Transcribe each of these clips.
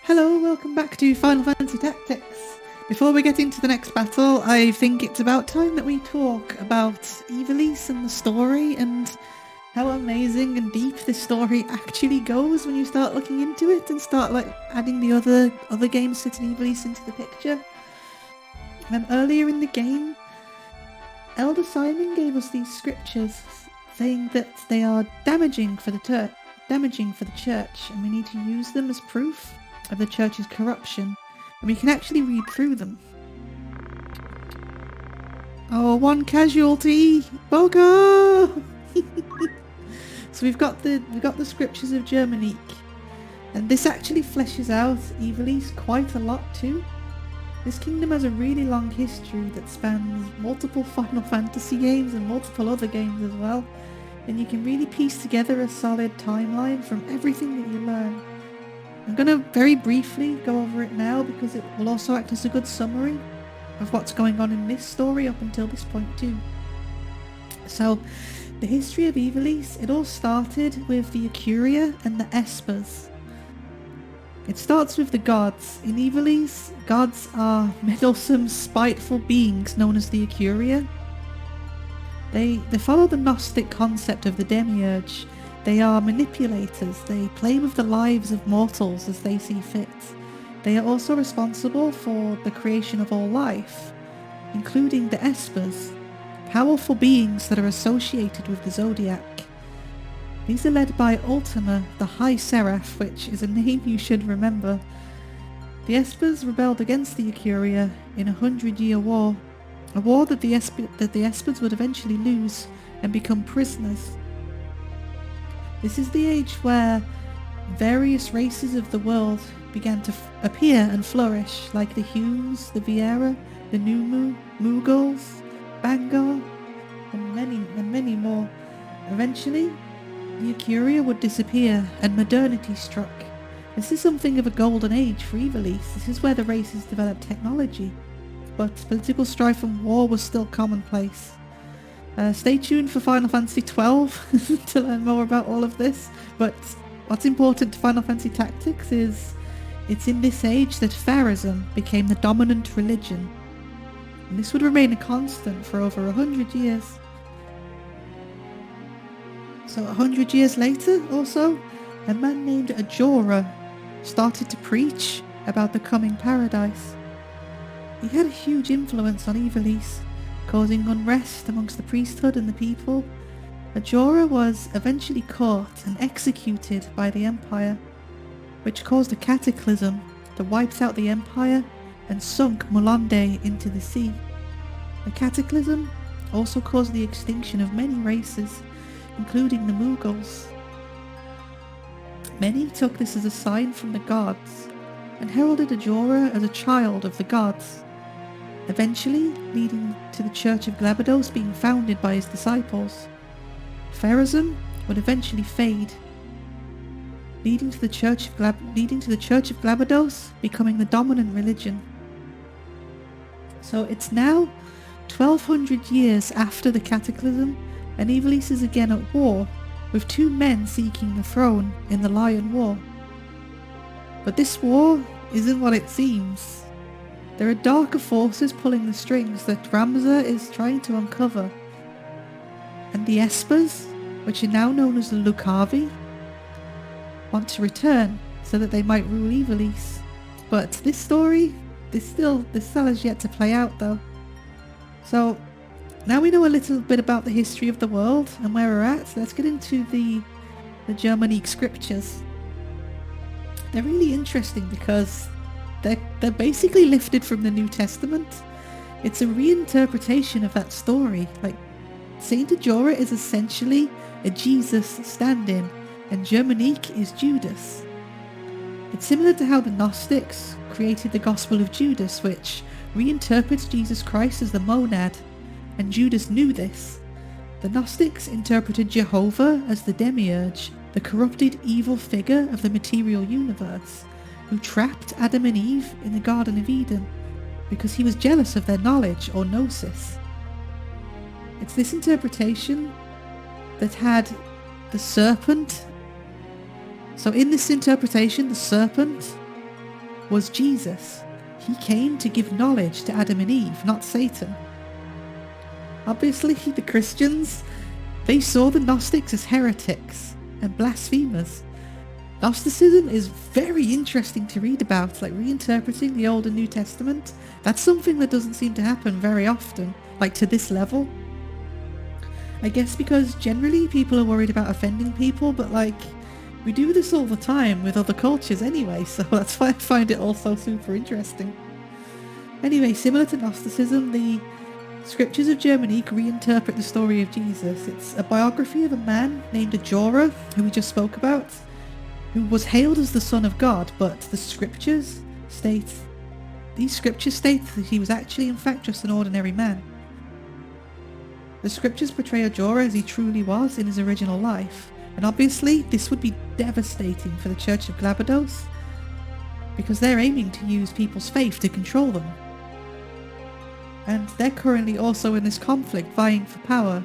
Hello, welcome back to Final Fantasy Tactics. Before we get into the next battle, I think it's about time that we talk about Ivalice and the story and how amazing and deep this story actually goes when you start looking into it and start adding the other games set in Ivalice into the picture. Earlier in the game, Elder Simon gave us these scriptures saying that they are damaging for the church, and we need to use them as proof of the church's corruption, and we can actually read through them. Oh, one casualty! Bogo! So we've got the scriptures of Germonique, and this actually fleshes out Ivalice quite a lot too. This kingdom has a really long history that spans multiple Final Fantasy games and multiple other games as well, and you can really piece together a solid timeline from everything that you learn. I'm going to very briefly go over it now because it will also act as a good summary of what's going on in this story up until this point too. So, the history of Ivalice, it all started with the Ecuria and the Espers. It starts with the gods. In Ivalice, gods are meddlesome, spiteful beings known as the Ecuria. They follow the Gnostic concept of the demiurge. They are manipulators. They play with the lives of mortals as they see fit. They are also responsible for the creation of all life, including the Espers, powerful beings that are associated with the Zodiac. These are led by Ultima, the High Seraph, which is a name you should remember. The Espers rebelled against the Ecuria in a 100-year war, a war that the Espers would eventually lose and become prisoners. This is the age where various races of the world began to appear and flourish, like the Humes, the Viera, the Numu, Mughals, Bangar, and many more. Eventually, the Ecuria would disappear and modernity struck. This is something of a golden age for Ivalice. This is where the races developed technology, but political strife and war was still commonplace. Stay tuned for Final Fantasy XII to learn more about all of this, but what's important to Final Fantasy Tactics is it's in this age that Pharism became the dominant religion, and this would remain a constant for over 100 years. So 100 years later, also, a man named Ajora started to preach about the coming paradise. He had a huge influence on Ivalice, causing unrest amongst the priesthood and the people. Ajora was eventually caught and executed by the Empire, which caused a cataclysm that wiped out the Empire and sunk Mulande into the sea. The cataclysm also caused the extinction of many races, including the Mughals. Many took this as a sign from the gods and heralded Ajora as a child of the gods, eventually leading to the Church of Glabados being founded by his disciples. Pharism would eventually fade, leading to the Church of Glabados becoming the dominant religion. So it's now 1200 years after the cataclysm, and Ivalice is again at war, with two men seeking the throne in the Lion War. But this war isn't what it seems. There are darker forces pulling the strings that Ramza is trying to uncover. And the Espers, which are now known as the Lucavi, want to return so that they might rule Ivalice. But this story, this still has yet to play out though. So, now we know a little bit about the history of the world and where we're at, so let's get into the Germonique scriptures. They're really interesting because they're basically lifted from the New Testament. It's a reinterpretation of that story. Like, Saint Ajora is essentially a Jesus stand-in, and Germonique is Judas. It's similar to how the Gnostics created the Gospel of Judas, which reinterprets Jesus Christ as the monad, and Judas knew this. The Gnostics interpreted Jehovah as the demiurge, the corrupted evil figure of the material universe, who trapped Adam and Eve in the Garden of Eden because he was jealous of their knowledge or gnosis. It's this interpretation that had the serpent. So in this interpretation, the serpent was Jesus. He came to give knowledge to Adam and Eve, not Satan. Obviously, the Christians, they saw the Gnostics as heretics and blasphemers. Gnosticism is very interesting to read about, like reinterpreting the Old and New Testament. That's something that doesn't seem to happen very often, like to this level. I guess because generally people are worried about offending people, but like, we do this all the time with other cultures anyway, so that's why I find it all so super interesting. Anyway, similar to Gnosticism, the Scriptures of Germonique reinterpret the story of Jesus. It's a biography of a man named Ajora, who we just spoke about, who was hailed as the Son of God, but these scriptures state that he was actually in fact just an ordinary man. The scriptures portray Ajora as he truly was in his original life, and obviously this would be devastating for the Church of Glabados, because they're aiming to use people's faith to control them. And they're currently also in this conflict, vying for power.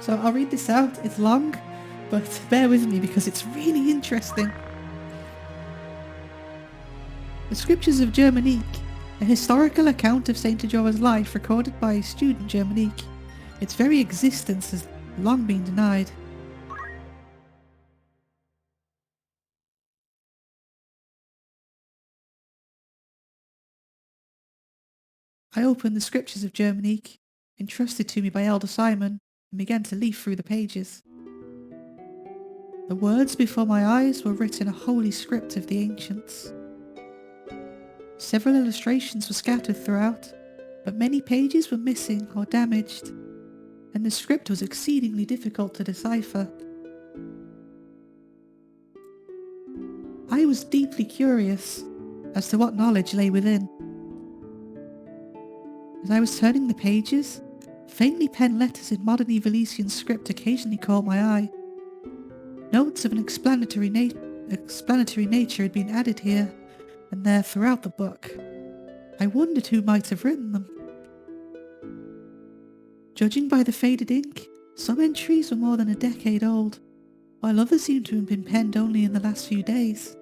So I'll read this out, it's long, but bear with me because it's really interesting. The Scriptures of Germonique, a historical account of Saint Ajora's life recorded by his student Germonique. Its very existence has long been denied. I opened the Scriptures of Germonique, entrusted to me by Elder Simon, and began to leaf through the pages. The words before my eyes were written a holy script of the ancients. Several illustrations were scattered throughout, but many pages were missing or damaged, and the script was exceedingly difficult to decipher. I was deeply curious as to what knowledge lay within. As I was turning the pages, faintly penned letters in modern Ivalician script occasionally caught my eye. Notes of an explanatory nature had been added here and there throughout the book. I wondered who might have written them. Judging by the faded ink, some entries were more than a decade old, while others seemed to have been penned only in the last few days.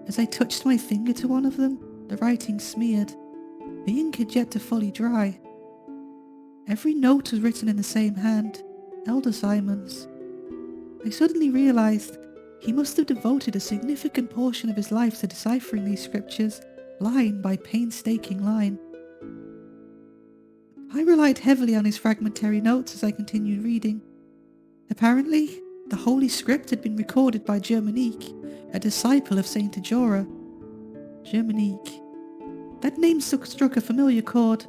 As I touched my finger to one of them, the writing smeared. The ink had yet to fully dry. Every note was written in the same hand, Elder Simon's. I suddenly realised he must have devoted a significant portion of his life to deciphering these scriptures, line by painstaking line. I relied heavily on his fragmentary notes as I continued reading. Apparently, the Holy Script had been recorded by Germonique, a disciple of Saint Ajora. Germonique. That name struck a familiar chord.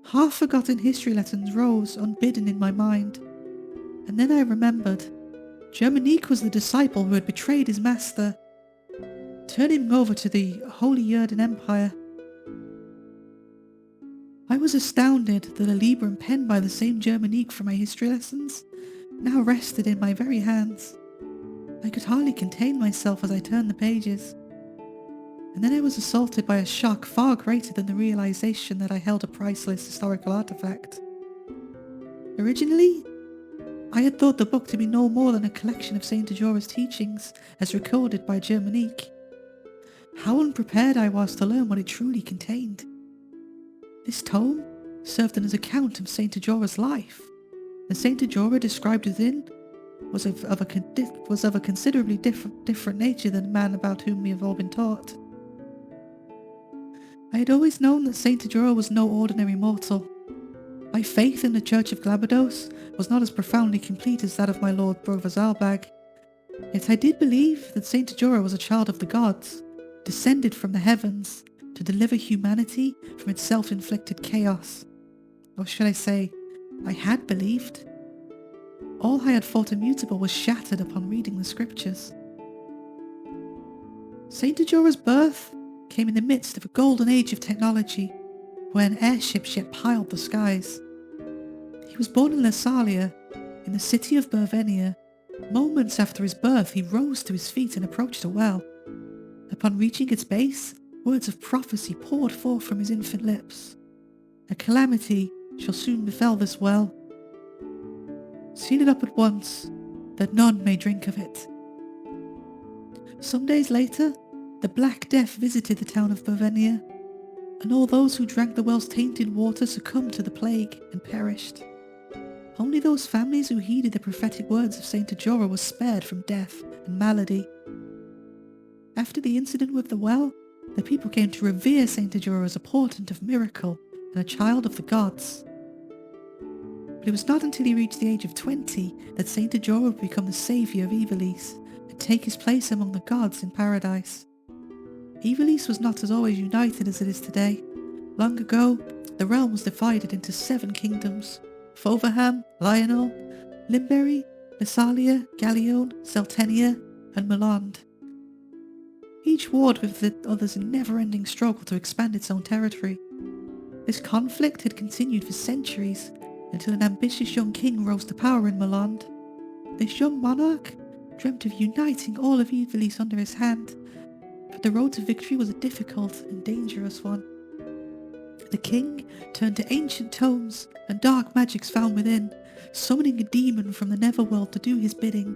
Half-forgotten history lessons rose unbidden in my mind. And then I remembered. Germonique was the disciple who had betrayed his master, turning him over to the Holy Yerden Empire. I was astounded that a librum penned by the same Germonique for my history lessons now rested in my very hands. I could hardly contain myself as I turned the pages. And then I was assaulted by a shock far greater than the realization that I held a priceless historical artifact. Originally, I had thought the book to be no more than a collection of Saint Ajora's teachings as recorded by Germonique. How unprepared I was to learn what it truly contained. This tome served as an account of Saint Ajora's life. The Saint Ajora described within was of a considerably different nature than the man about whom we have all been taught. I had always known that Saint Ajora was no ordinary mortal. My faith in the Church of Glabados was not as profoundly complete as that of my Lord Brovazarbag, yet I did believe that Saint Ajora was a child of the gods, descended from the heavens to deliver humanity from its self-inflicted chaos. Or should I say, I had believed. All I had thought immutable was shattered upon reading the scriptures. Saint Ajora's birth came in the midst of a golden age of technology, when airships yet piled the skies. He was born in Lassalia, in the city of Burvenia. Moments after his birth, he rose to his feet and approached a well. Upon reaching its base, words of prophecy poured forth from his infant lips. A calamity shall soon befell this well. Seal it up at once, that none may drink of it. Some days later, the Black Death visited the town of Bovenia, and all those who drank the well's tainted water succumbed to the plague and perished. Only those families who heeded the prophetic words of Saint Ajora were spared from death and malady. After the incident with the well, the people came to revere Saint Ajora as a portent of miracle and a child of the gods. But it was not until he reached the age of 20 that Saint Ajora would become the saviour of Ivalice and take his place among the gods in paradise. Ivalice was not as always united as it is today. Long ago, the realm was divided into 7 kingdoms: Foverham, Lionel, Limbury, Massalia, Gallione, Celtenia, and Melond. Each warred with the others in never-ending struggle to expand its own territory. This conflict had continued for centuries until an ambitious young king rose to power in Melond. This young monarch dreamt of uniting all of Ivalice under his hand, but the road to victory was a difficult and dangerous one. The king turned to ancient tomes and dark magics found within, summoning a demon from the netherworld to do his bidding.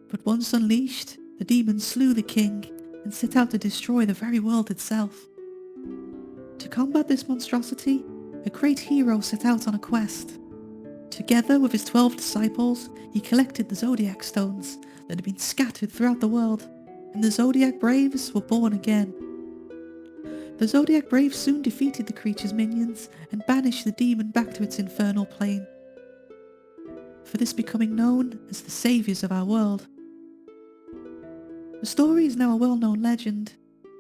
But once unleashed, the demon slew the king and set out to destroy the very world itself. To combat this monstrosity, a great hero set out on a quest. Together with his 12 disciples, he collected the zodiac stones that had been scattered throughout the world, and the zodiac braves were born again. The zodiac braves soon defeated the creature's minions and banished the demon back to its infernal plane, for this becoming known as the saviours of our world. The story is now a well-known legend.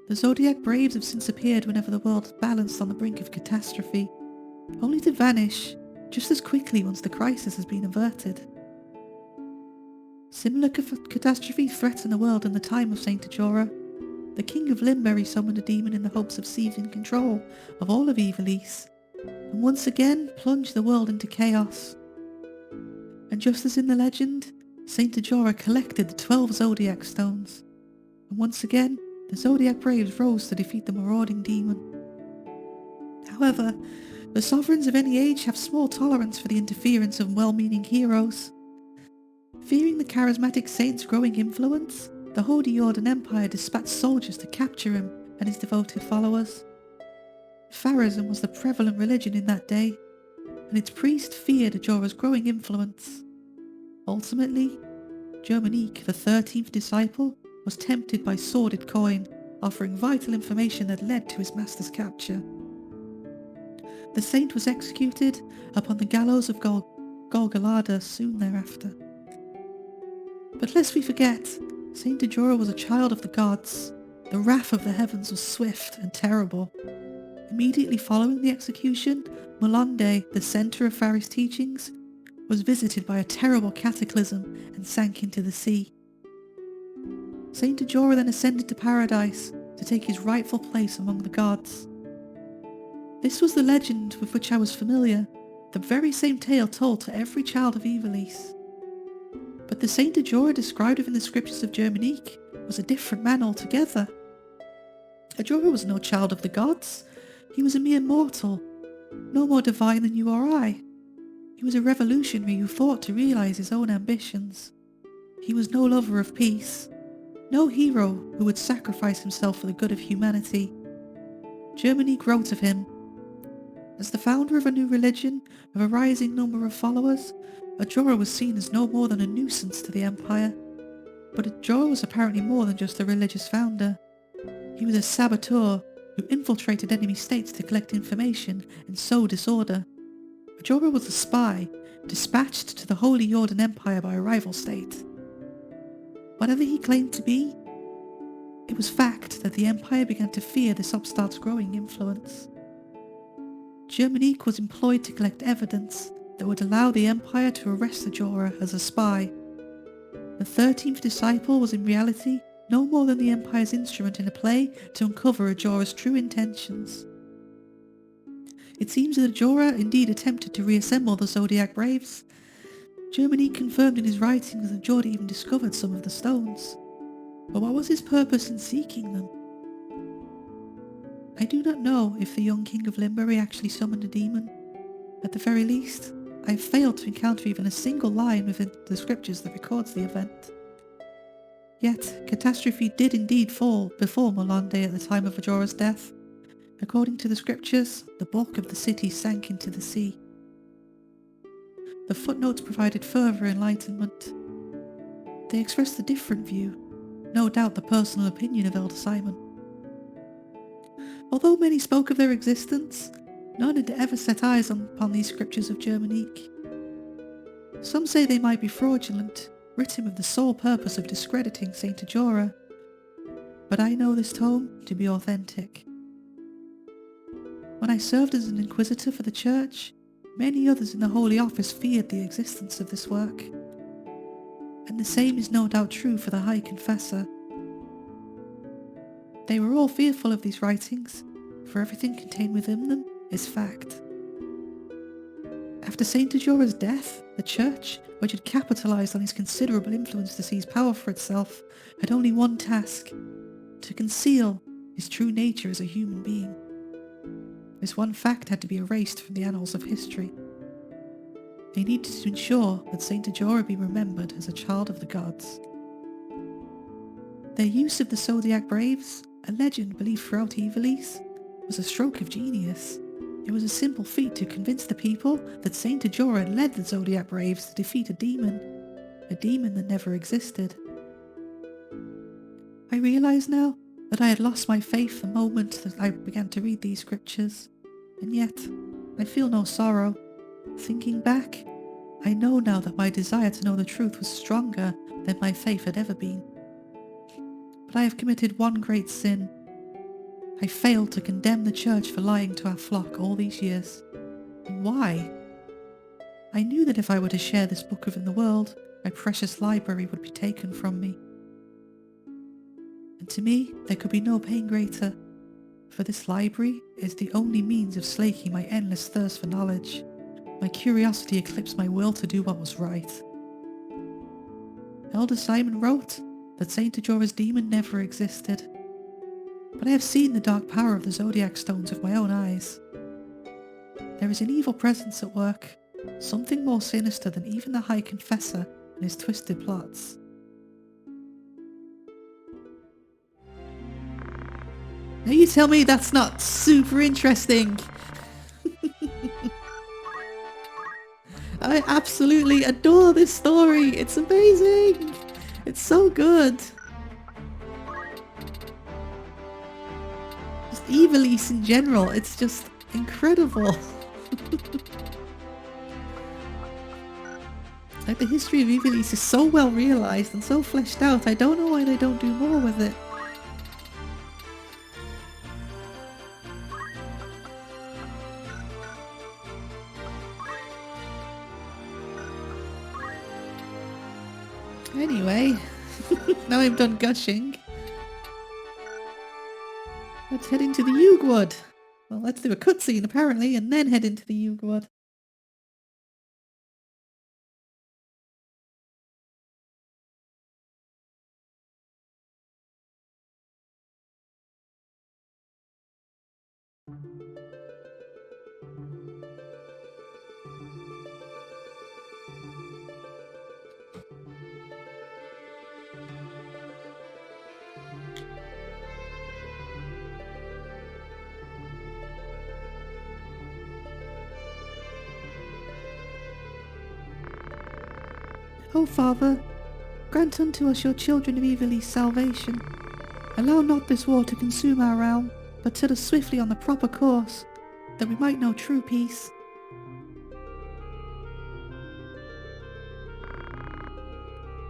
The zodiac braves have since appeared whenever the world is balanced on the brink of catastrophe, only to vanish just as quickly once the crisis has been averted. Similar catastrophe threatened the world in the time of Saint Ajora. The king of Limbury summoned a demon in the hopes of seizing control of all of Ivalice, and once again plunged the world into chaos. And just as in the legend, Saint Ajora collected the 12 zodiac stones, and once again the zodiac braves rose to defeat the marauding demon. However, the sovereigns of any age have small tolerance for the interference of well-meaning heroes. Fearing the charismatic saint's growing influence, the Holy Jordan Empire dispatched soldiers to capture him and his devoted followers. Pharism was the prevalent religion in that day, and its priest feared Ajora's growing influence. Ultimately, Germonique, the 13th disciple, was tempted by sordid coin, offering vital information that led to his master's capture. The saint was executed upon the gallows of Golgolada soon thereafter. But lest we forget, Saint Ajora was a child of the gods. The wrath of the heavens was swift and terrible. Immediately following the execution, Melonde, the centre of Faris' teachings, was visited by a terrible cataclysm and sank into the sea. Saint Ajora then ascended to paradise to take his rightful place among the gods. This was the legend with which I was familiar, the very same tale told to every child of Ivalice. But the Saint Ajora described within the scriptures of Germonique was a different man altogether. Ajora was no child of the gods. He was a mere mortal, no more divine than you or I. He was a revolutionary who fought to realise his own ambitions. He was no lover of peace, no hero who would sacrifice himself for the good of humanity. Germonique wrote of him, "As the founder of a new religion with a rising number of followers, Ajora was seen as no more than a nuisance to the empire. But Ajora was apparently more than just a religious founder. He was a saboteur who infiltrated enemy states to collect information and sow disorder. Ajora was a spy, dispatched to the Holy Jordan Empire by a rival state. Whatever he claimed to be, it was fact that the empire began to fear this upstart's growing influence. Germonique was employed to collect evidence that would allow the empire to arrest Ajora as a spy. The 13th disciple was in reality no more than the empire's instrument in a play to uncover Ajora's true intentions. It seems that Ajora indeed attempted to reassemble the Zodiac Braves. Germonique confirmed in his writings that Ajora even discovered some of the stones. But what was his purpose in seeking them? I do not know if the young king of Limbury actually summoned a demon. At the very least, I have failed to encounter even a single line within the scriptures that records the event. Yet, catastrophe did indeed fall before Molande at the time of Ajora's death. According to the scriptures, the bulk of the city sank into the sea. The footnotes provided further enlightenment. They expressed a different view, no doubt the personal opinion of Elder Simon. Although many spoke of their existence, none had ever set eyes upon these scriptures of Germonique. Some say they might be fraudulent, written with the sole purpose of discrediting Saint Ajora, but I know this tome to be authentic. When I served as an inquisitor for the church, many others in the Holy Office feared the existence of this work. And the same is no doubt true for the High Confessor. They were all fearful of these writings, for everything contained within them is fact. After Saint Ajora's death, the church, which had capitalized on his considerable influence to seize power for itself, had only one task: to conceal his true nature as a human being. This one fact had to be erased from the annals of history. They needed to ensure that Saint Ajora be remembered as a child of the gods. Their use of the Zodiac Braves, a legend believed throughout Ivalice, was a stroke of genius. It was a simple feat to convince the people that Saint Ajora led the Zodiac Braves to defeat a demon that never existed. I realise now that I had lost my faith the moment that I began to read these scriptures, and yet I feel no sorrow. Thinking back, I know now that my desire to know the truth was stronger than my faith had ever been. But I have committed one great sin. I failed to condemn the church for lying to our flock all these years. And why? I knew that if I were to share this book within the world, my precious library would be taken from me. And to me, there could be no pain greater, for this library is the only means of slaking my endless thirst for knowledge. My curiosity eclipsed my will to do what was right. Elder Simon wrote that Saint Ajora's demon never existed, but I have seen the dark power of the Zodiac Stones with my own eyes. There is an evil presence at work, something more sinister than even the High Confessor and his twisted plots. Now you tell me that's not super interesting. I absolutely adore this story. It's amazing. It's so good. Just Ivalice in general, it's just incredible. Like, the history of Ivalice is so well realised and so fleshed out. I don't know why they don't do more with it. Anyway, now I'm done gushing. Let's head into the Yugwood. Well, let's do a cutscene apparently, and then head into the Yugwood. O Father, grant unto us, your children of Ivalice, salvation. Allow not this war to consume our realm, but set us swiftly on the proper course, that we might know true peace.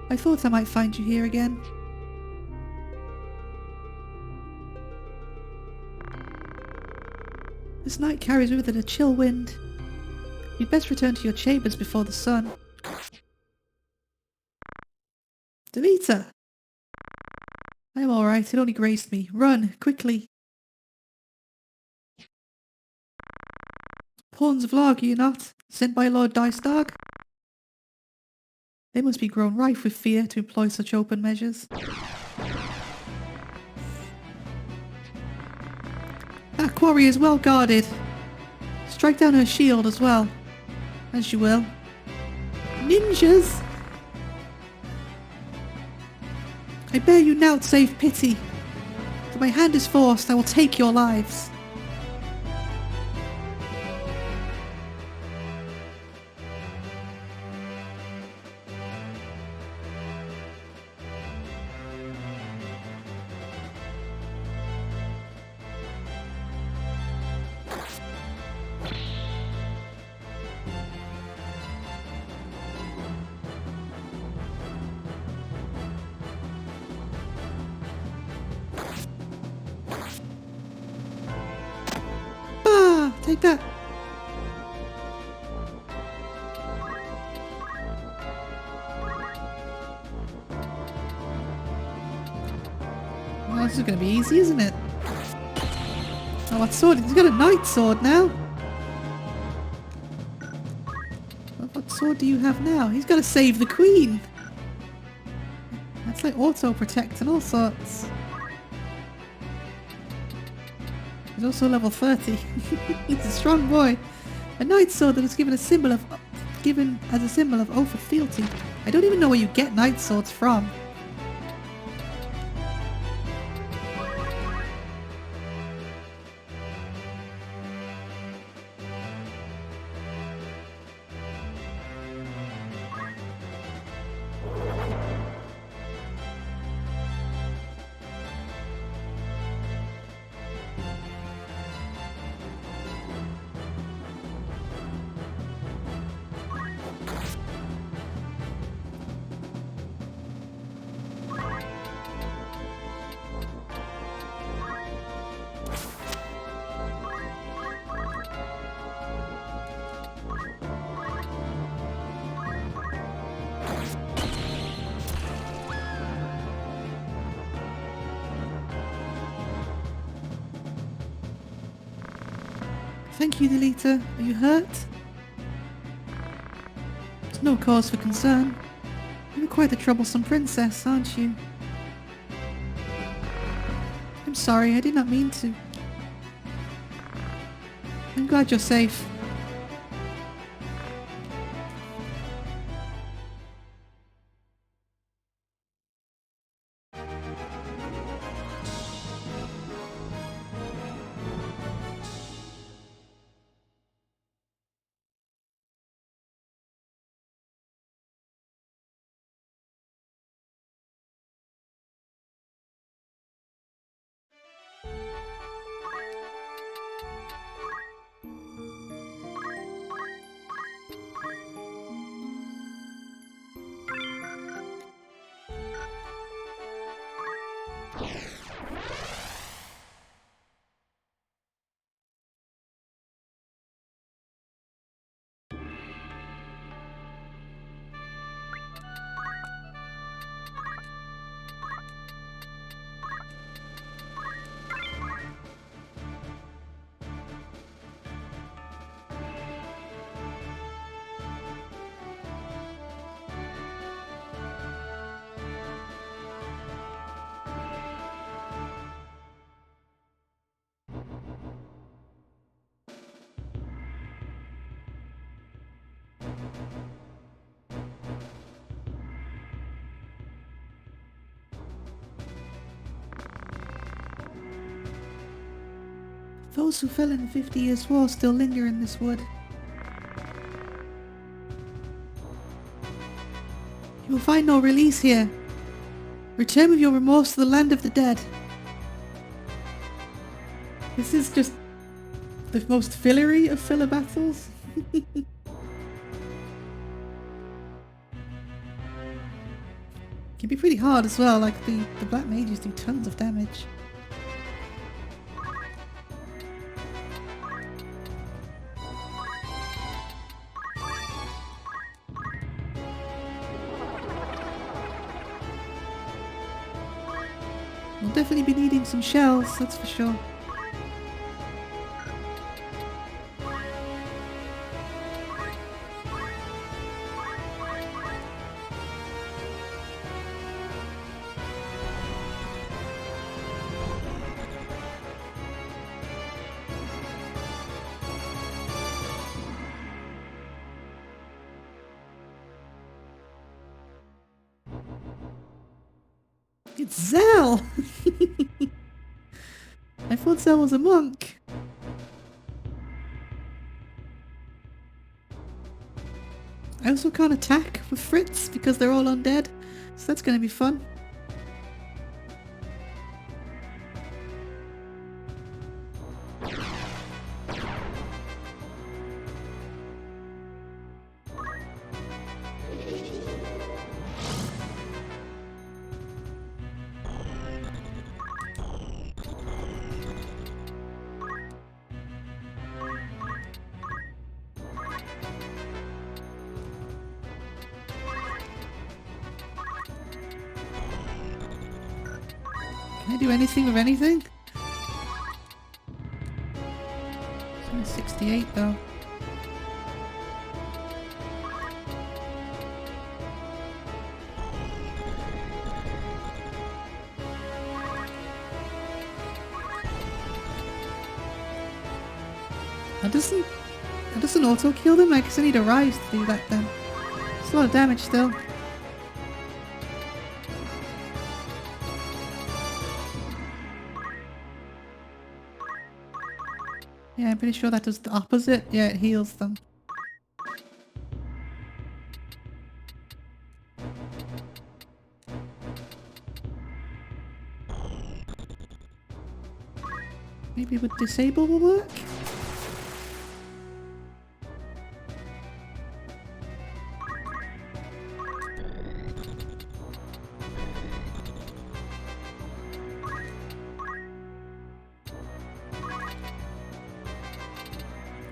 I thought I might find you here again. This night carries with it a chill wind. You'd best return to your chambers before the sun. Delita! I am alright, it only grazed me. Run, quickly! Pawns of Larg, are you not? Sent by Lord Dicedog? They must be grown rife with fear to employ such open measures. That quarry is well guarded. Strike down her shield as well. As you will. Ninjas! I bear you nought save pity. If my hand is forced, I will take your lives. Take that. Well, this is going to be easy, isn't it? Oh, what sword? He's got a knight sword now. What sword do you have now? He's got to save the queen. That's like auto-protect and all sorts. He's also level 30. He's a strong boy. A knight sword that is given as a symbol of oath of fealty. I don't even know where you get knight swords from. Thank you, Delita. Are you hurt? There's no cause for concern. You're quite the troublesome princess, aren't you? I'm sorry, I did not mean to. I'm glad you're safe. Those who fell in the 50 Years' War still linger in this wood. You will find no release here. Return with your remorse to the land of the dead. This is just the most fillery of filler battles. Can be pretty hard as well, like the black mages do tons of damage. We'll definitely be needing some shells, that's for sure. It's Zell! I thought Zell was a monk. I also can't attack with Fritz because they're all undead, so that's going to be fun. Can I do anything with anything? It's only 68 though. That doesn't auto kill them? I guess I need a rise to do that then. It's a lot of damage still. Yeah, I'm pretty sure that does the opposite. Yeah, it heals them. Maybe with disable will work?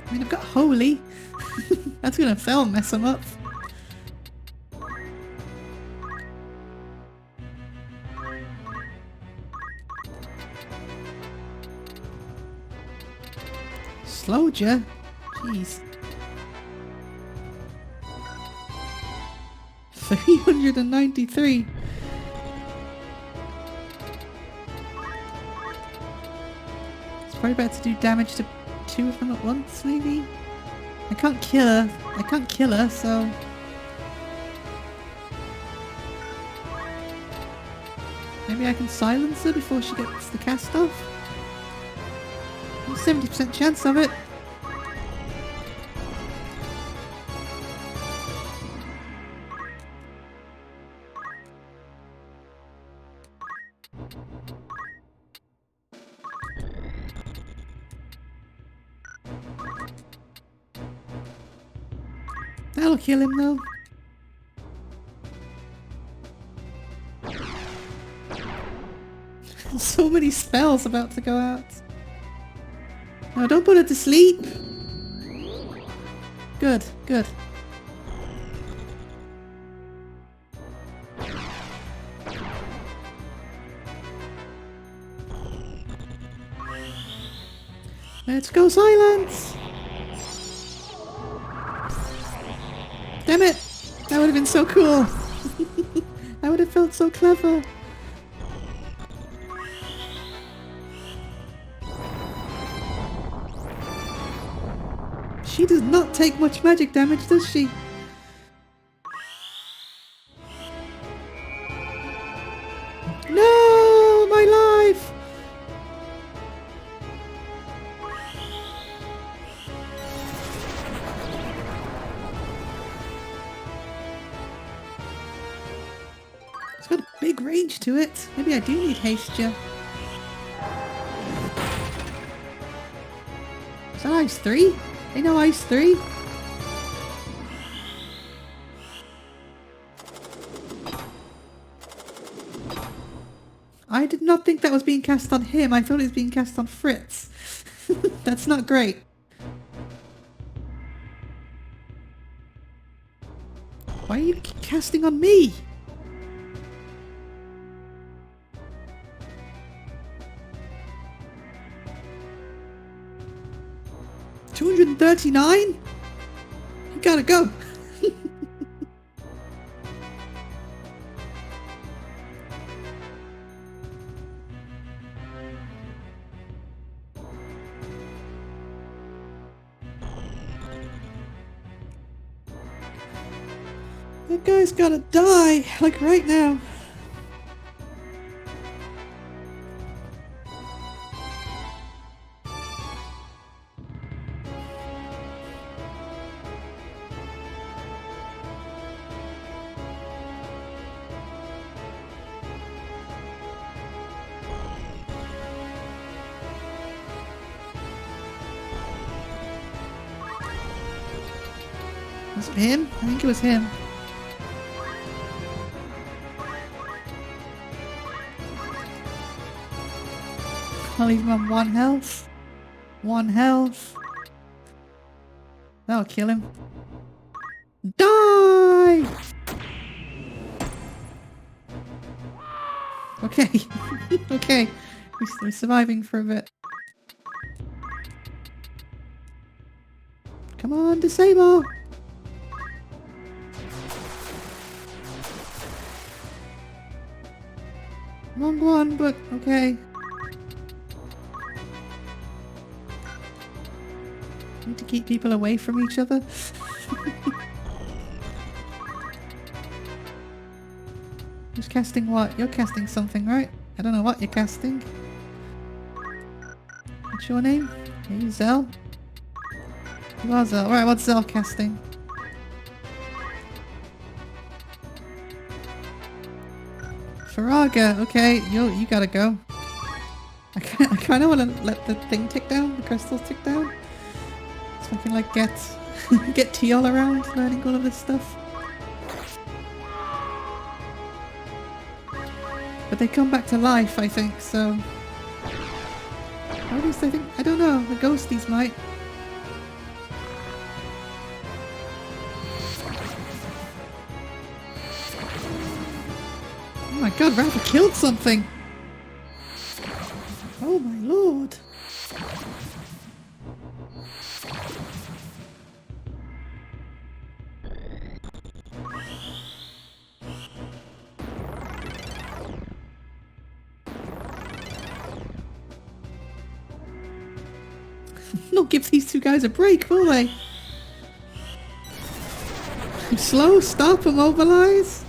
I mean, I've got Holy. That's gonna fell mess them up. Slowed ya? Jeez. 393. It's probably better to do damage to 2 of them at once, maybe? I can't kill her, so... Maybe I can silence her before she gets the cast off? 70% chance of it. That'll kill him though. So many spells about to go out. No, don't put her to sleep. Good, good. Let's go silence! Damn it! That would have been so cool! I would have felt so clever. She does not take much magic damage, does she? No! My life! It's got a big range to it. Maybe I do need haste, yeah. Is that ice 3? I know ice 3. I did not think that was being cast on him. I thought it was being cast on Fritz. That's not great. Why are you casting on me? $239? You gotta go. That guy's gotta die, like right now. Was it him? I think it was him. I'll leave him on 1 health. 1 health. That'll kill him. Die! Okay. Okay. We're surviving for a bit. Come on, disable! Wrong one, but okay. Need to keep people away from each other. Who's casting what? You're casting something, right? I don't know what you're casting. What's your name? Are you Zell? You are Zell. Right, what's Zell casting? Faraga, okay, you gotta go. I kind of want to let the thing tick down, the crystals tick down. So I can like get Teal around learning all of this stuff. But they come back to life, I think, so... Or at least I think... I don't know, the ghosties might. Oh my god, Rafa killed something! Oh my lord! Not give these two guys a break, will they? Slow, stop, immobilize.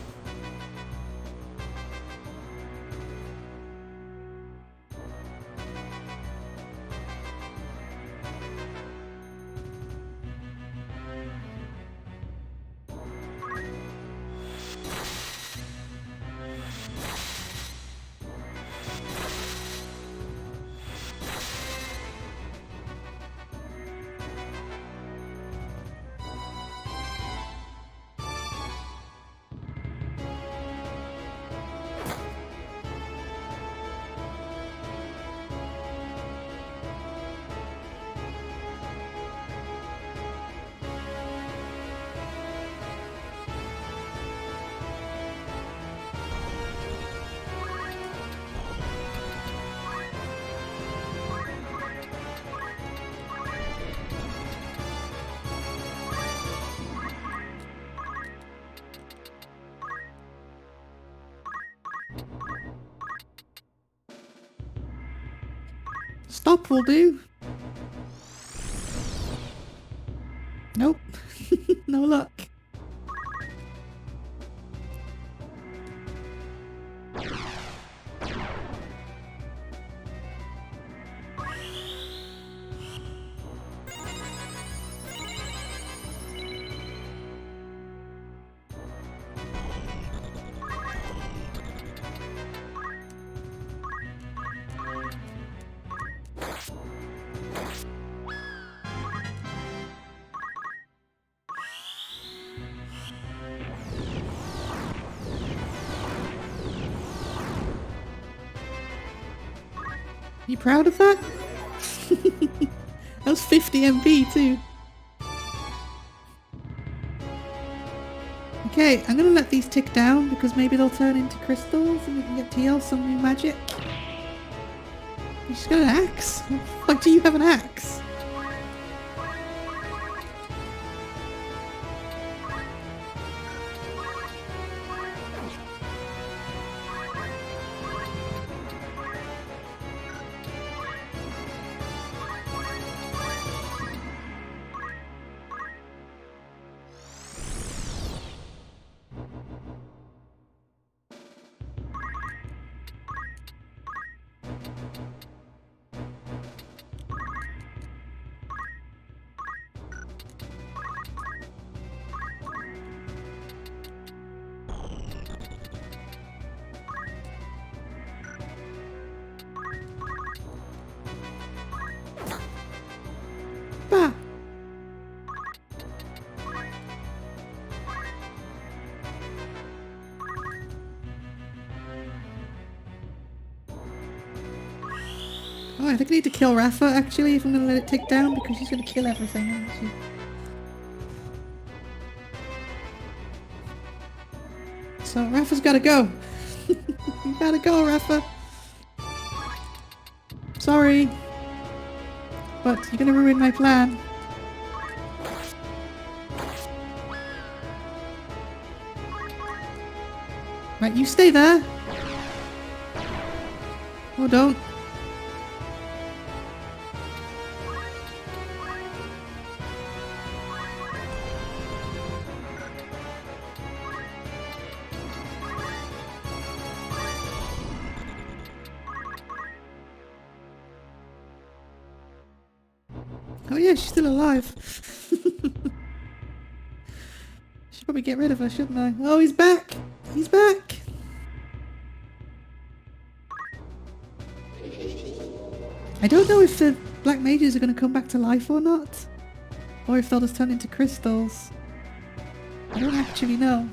Stop will do. Nope. No luck. You proud of that? That was 50 MP too. Okay, I'm gonna let these tick down because maybe they'll turn into crystals and we can get TL some new magic. You just got an axe? Like, do you have an axe? Oh, I think I need to kill Rafa, actually, if I'm going to let it tick down, because she's going to kill everything, isn't she? So, Rafa's got to go. You gotta go, Rafa. Sorry. But you're gonna ruin my plan. Right, you stay there. Or don't. Oh yeah, she's still alive. Should probably get rid of her, shouldn't I? Oh, he's back! He's back! I don't know if the black mages are going to come back to life or not. Or if they'll just turn into crystals. I don't actually know.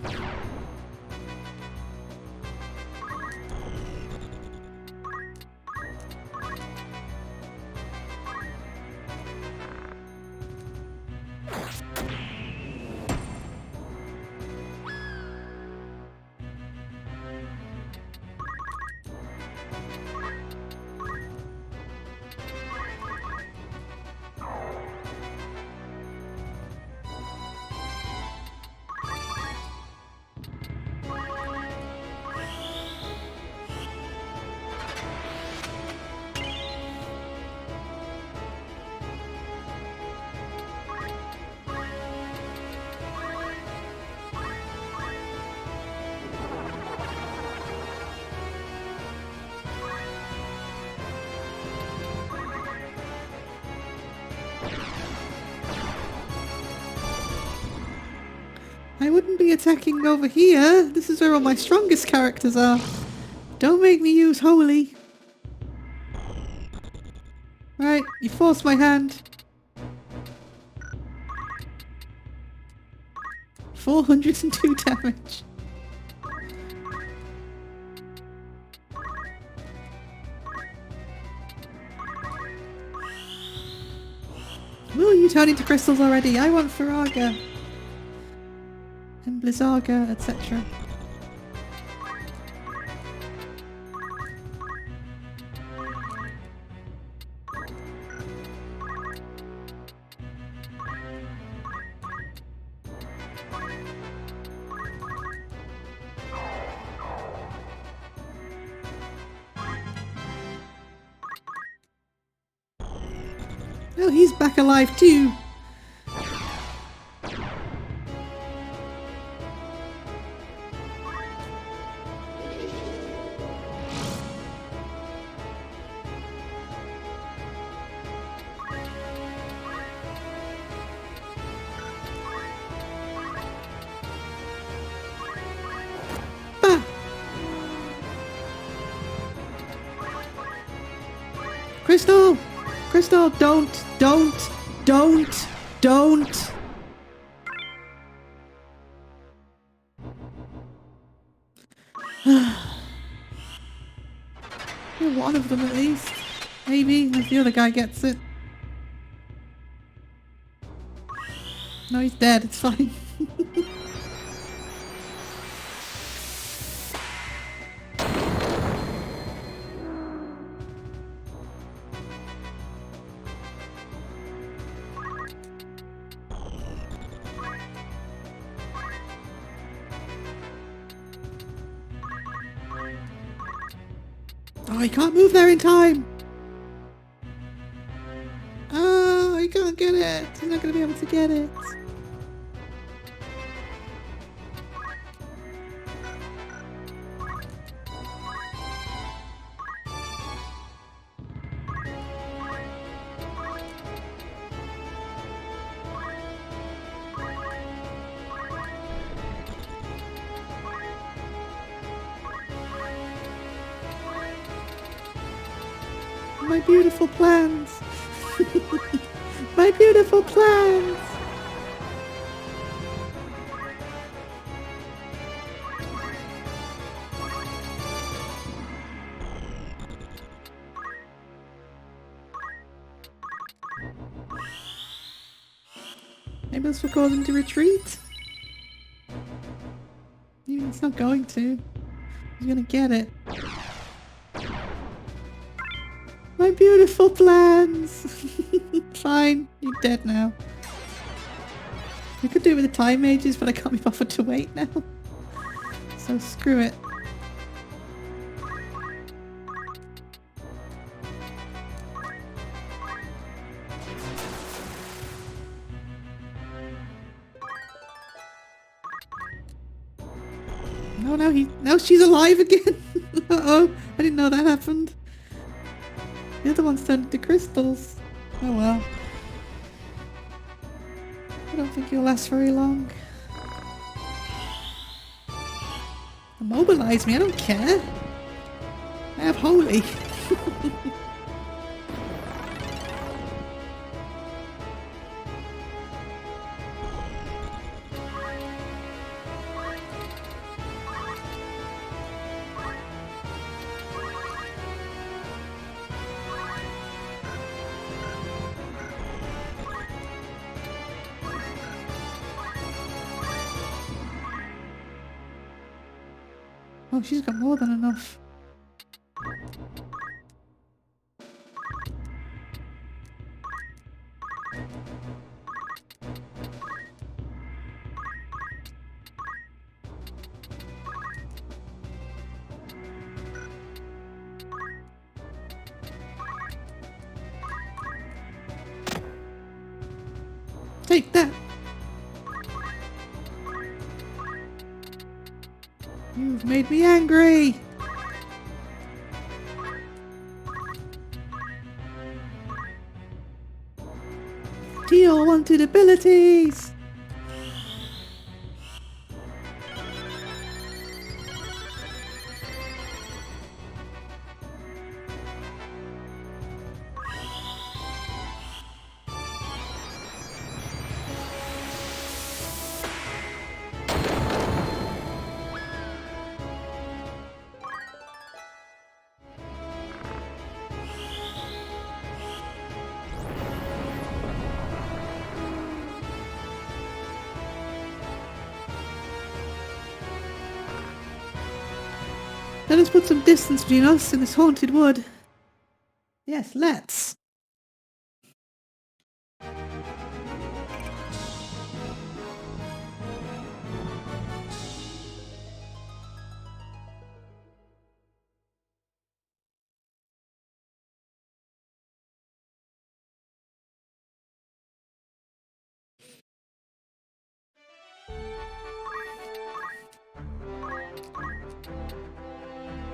I wouldn't be attacking over here. This is where all my strongest characters are. Don't make me use holy. Right, you forced my hand. 402 damage. Ooh, you turn into crystals already. I want Faraga. And Blizzaga, etc. Oh, he's back alive too. Crystal! Crystal, don't! One of them at least. Maybe, if the other guy gets it. No, he's dead, it's fine. Oh, he can't move there in time! Oh, he can't get it! He's not going to be able to get it. My beautiful plans! My beautiful plans! Maybe this will cause him to retreat? He's not going to. He's gonna get it. My beautiful plans! Fine, you're dead now. I could do it with the time mages, but I can't be bothered to wait now. So screw it. Oh no, now she's alive again! Uh-oh, I didn't know that happened. The other one's turned into crystals. Oh well. I don't think he'll last very long. Immobilize me, I don't care. I have holy. Oh, she's got more than enough. Take that! You've made me angry! Teal wanted abilities! Let us put some distance between us and this haunted wood. Yes, let's.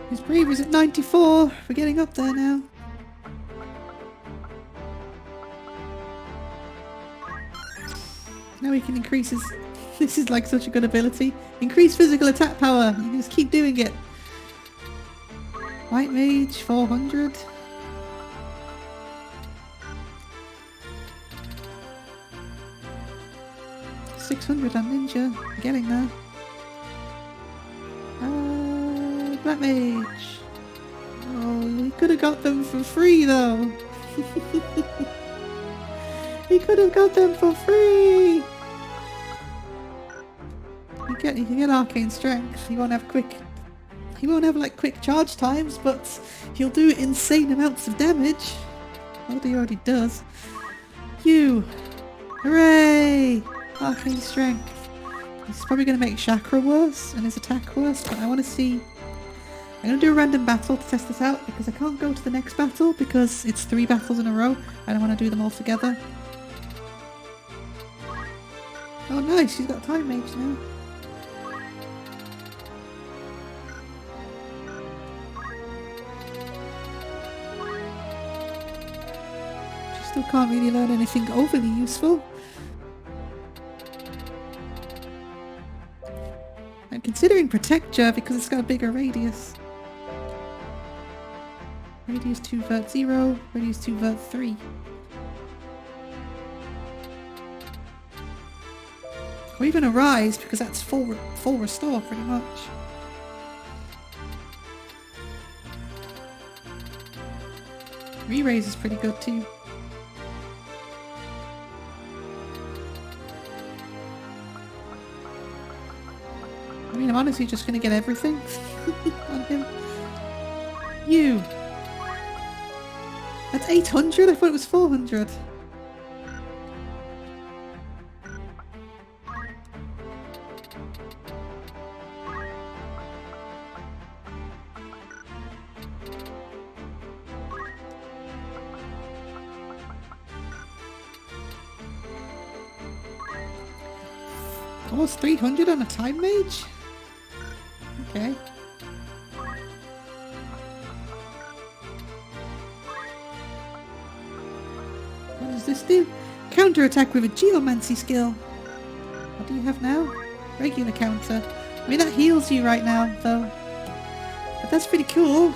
His bravery's at 94. We're getting up there now. Now we can increase his... This is like such a good ability. Increase physical attack power. You can just keep doing it. White Mage, 400. $600 on Ninja. We're getting there. Black Mage. Oh, he could have got them for free though. He could have got them for free. You can get arcane strength. He won't have like quick charge times, but he'll do insane amounts of damage. Oh, he already does. You, hooray! Arcane strength. He's probably going to make Chakra worse and his attack worse, but I want to see. I'm going to do a random battle to test this out because I can't go to the next battle because it's 3 battles in a row. I don't want to do them all together. Oh nice, she's got Time Mage now. She still can't really learn anything overly useful. I'm considering Protector because it's got a bigger radius. Radius 2 vert 0, radius 2 vert 3. Or even a Rise because that's full restore pretty much. Re-raise is pretty good too. is he just going to get everything on him? You! That's 800? I thought it was 400. Almost 300 on a time mage? Okay. What does this do? Counter-attack with a geomancy skill. What do you have now? Regular counter. I mean, that heals you right now, though. But that's pretty cool.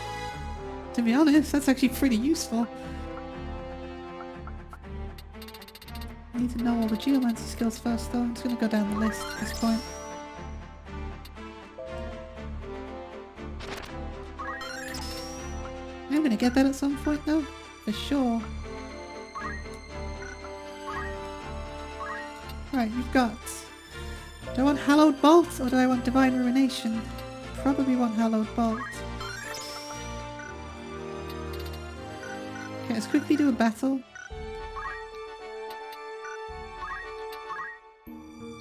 To be honest, that's actually pretty useful. I need to know all the geomancy skills first, though. I'm just going to go down the list at this point. I'm going to get that at some point, though. For sure. Right, you've got... Do I want Hallowed Bolt or do I want Divine Ruination? Probably want Hallowed Bolt. Okay, let's quickly do a battle.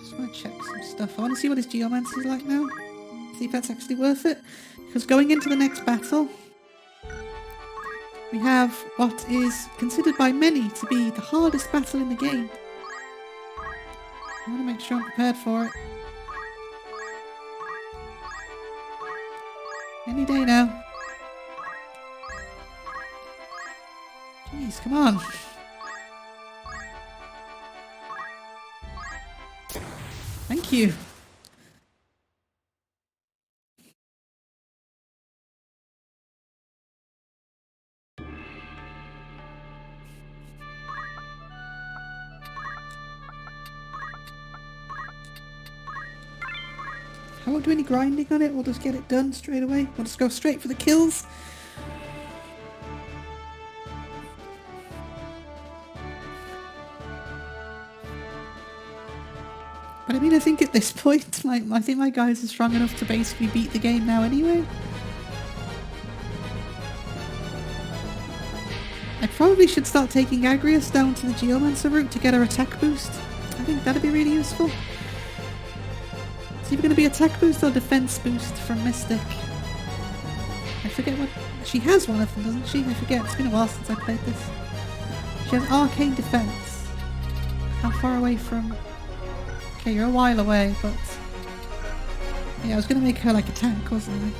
Just want to check some stuff. I want to see what his geomancy is like now. See if that's actually worth it. Because going into the next battle, we have what is considered by many to be the hardest battle in the game. I want to make sure I'm prepared for it. Any day now. Jeez, come on. Thank you. I won't do any grinding on it, we'll just get it done straight away. We'll just go straight for the kills. But I mean, I think at this point, like, I think my guys are strong enough to basically beat the game now anyway. I probably should start taking Agrius down to the Geomancer route to get her attack boost. I think that'd be really useful. It's either going to be attack boost or defense boost from Mystic. I forget what... She has one of them, doesn't she? I forget. It's been a while since I played this. She has arcane defense. How far away from... Okay, you're a while away, but... Yeah, I was going to make her like a tank, wasn't I?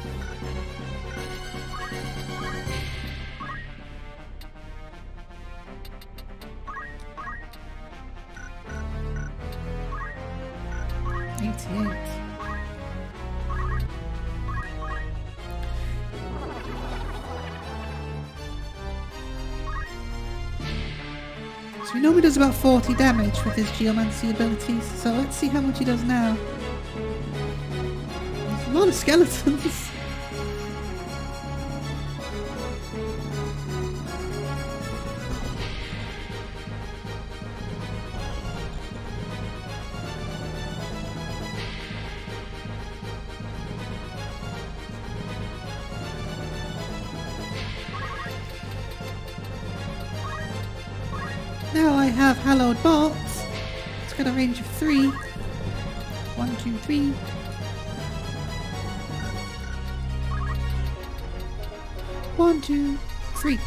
So we know he does about 40 damage with his geomancy abilities, so let's see how much he does now. There's a lot of skeletons. Now I have Hallowed Bolt. It's got a range of 3. 1, 2, 3. 1, 2, 3.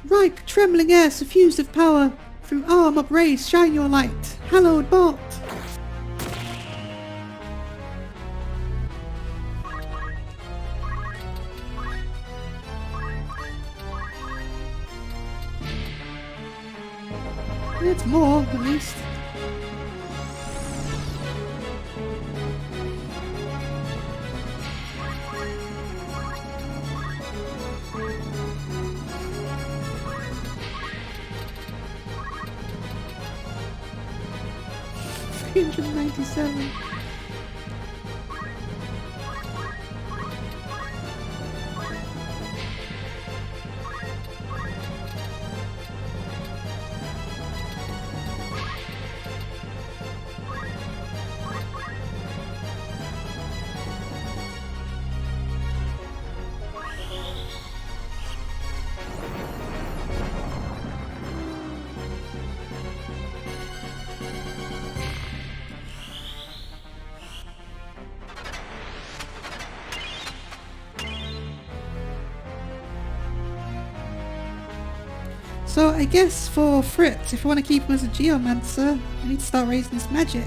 Ripe, trembling air suffused of power. Through arm upraised, shine your light. Hallowed Bolt. It's more, at least. $397. So I guess for Fritz, if I want to keep him as a geomancer, I need to start raising his magic.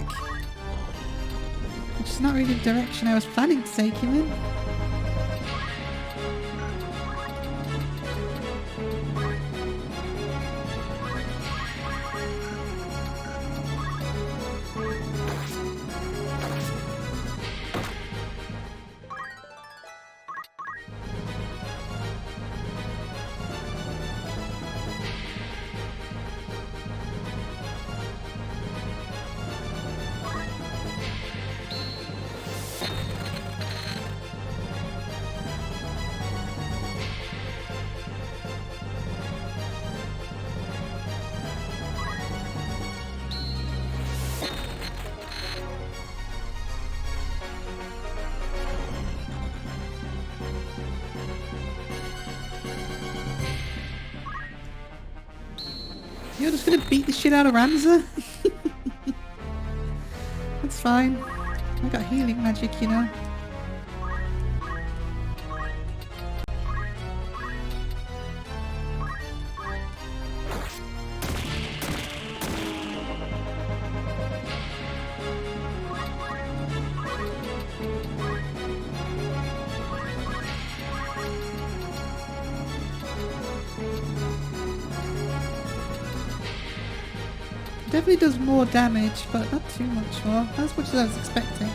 Which is not really the direction I was planning to take him in. You're just gonna beat the shit out of Ramza? That's fine. I got healing magic, you know. Definitely does more damage, but not too much more. Not as much as I was expecting.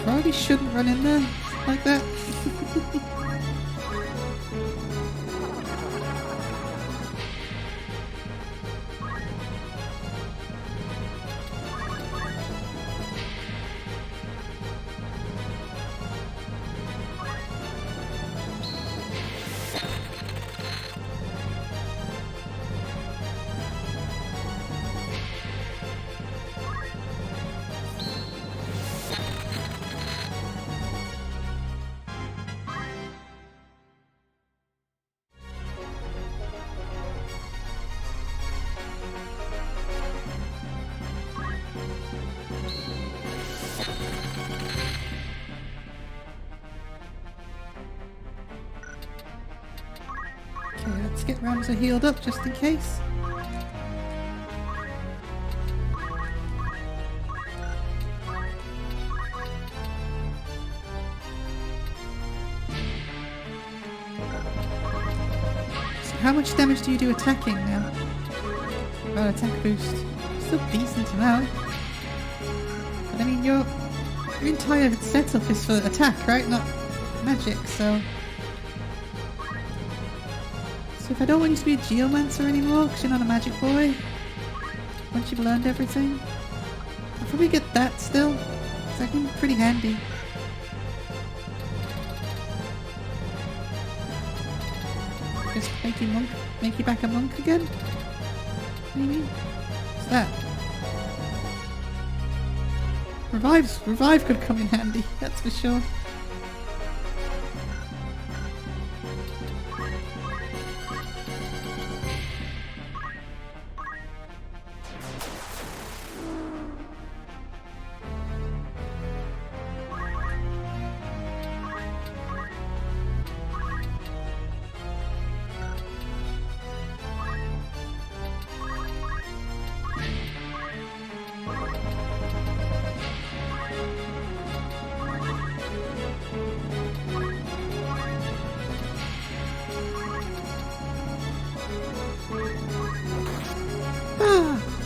Probably shouldn't run in there like that. Okay, let's get Ramza healed up just in case. So how much damage do you do attacking now? Oh, attack boost. Still decent amount. But I mean, your entire setup is for attack, right? Not magic, so... So if I don't want you to be a geomancer anymore, because you're not a magic boy, once you've learned everything, I'll probably get that still, because that can be pretty handy. Just make you back a monk again? Maybe? What's that? Revive could come in handy, that's for sure.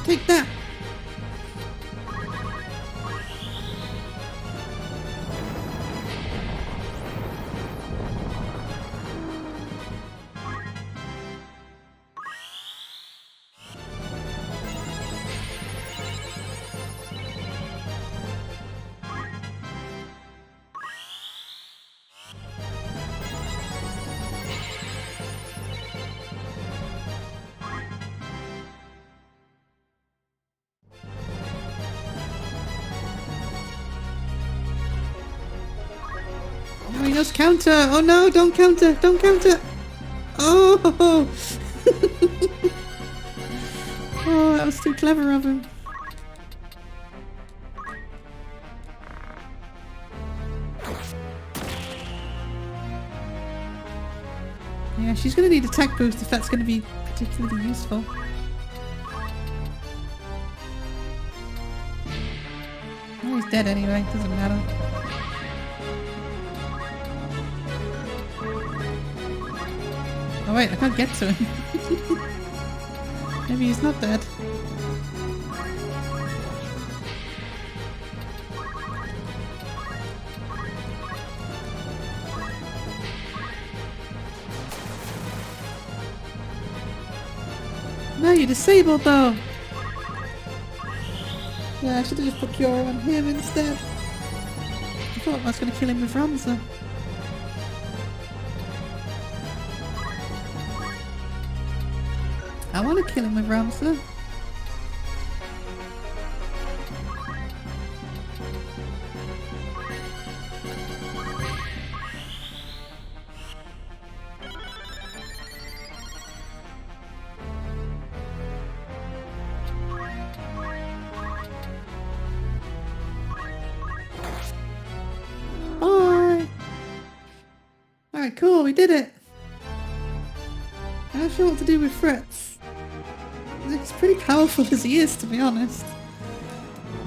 Take that! He knows counter. Oh no, don't counter. Don't counter. Oh. Oh, that was too clever of him. Yeah, she's going to need attack boost if that's going to be particularly useful. Oh, he's dead anyway. Doesn't matter. Oh wait, I can't get to him. Maybe he's not dead. No, you're disabled though! Yeah, I should have just put Cure on him instead. I thought I was going to kill him with Ramza. I want to kill him with Ramza. Bye! Alright, cool, we did it! I'm not sure what to do with Fritz. He's pretty powerful as he is, to be honest.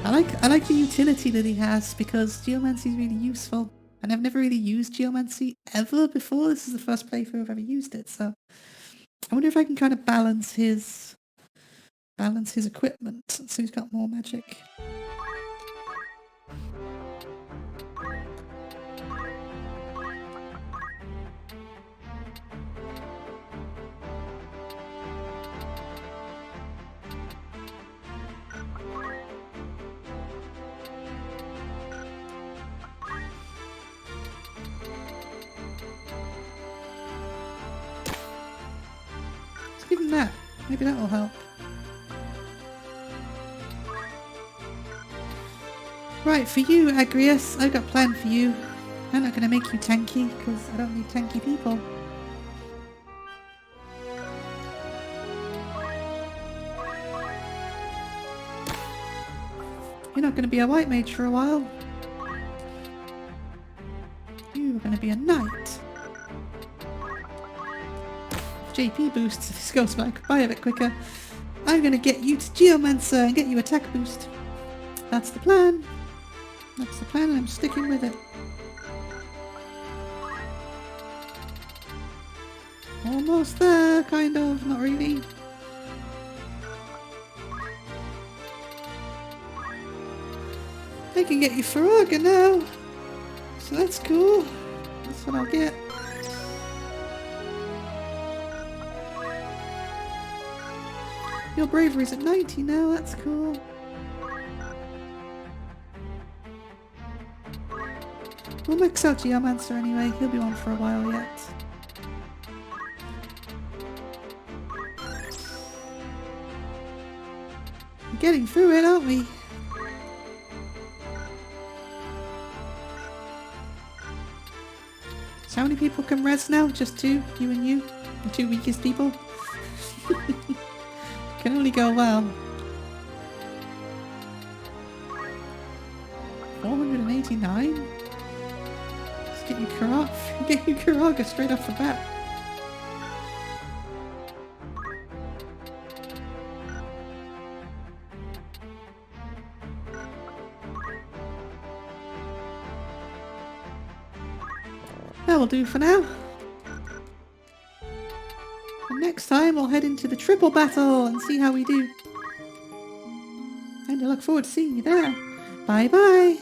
I like the utility that he has because Geomancy is really useful. And I've never really used Geomancy ever before. This is the first playthrough I've ever used it, so I wonder if I can kind of balance his equipment so he's got more magic. Give him that. Maybe that will help. Right, for you, Agrius, I've got a plan for you. I'm not going to make you tanky, because I don't need tanky people. You're not going to be a white mage for a while. You're going to be a knight. JP boosts if this goes by a bit quicker. I'm going to get you to Geomancer and get you attack boost. That's the plan. That's the plan and I'm sticking with it. Almost there, kind of. Not really. I can get you Faraga now. So that's cool. That's what I'll get. Your bravery's at 90 now, that's cool. We'll max out Geomancer anyway, he'll be on for a while yet. We're getting through it, aren't we? So how many people can res now? Just two? You and you? The two weakest people? Can only go well. 489? Let's get you Karaga. Get you Karaga straight off the bat. That will do for now. And next time we'll head into the triple battle and see how we do. And I look forward to seeing you there. Bye bye!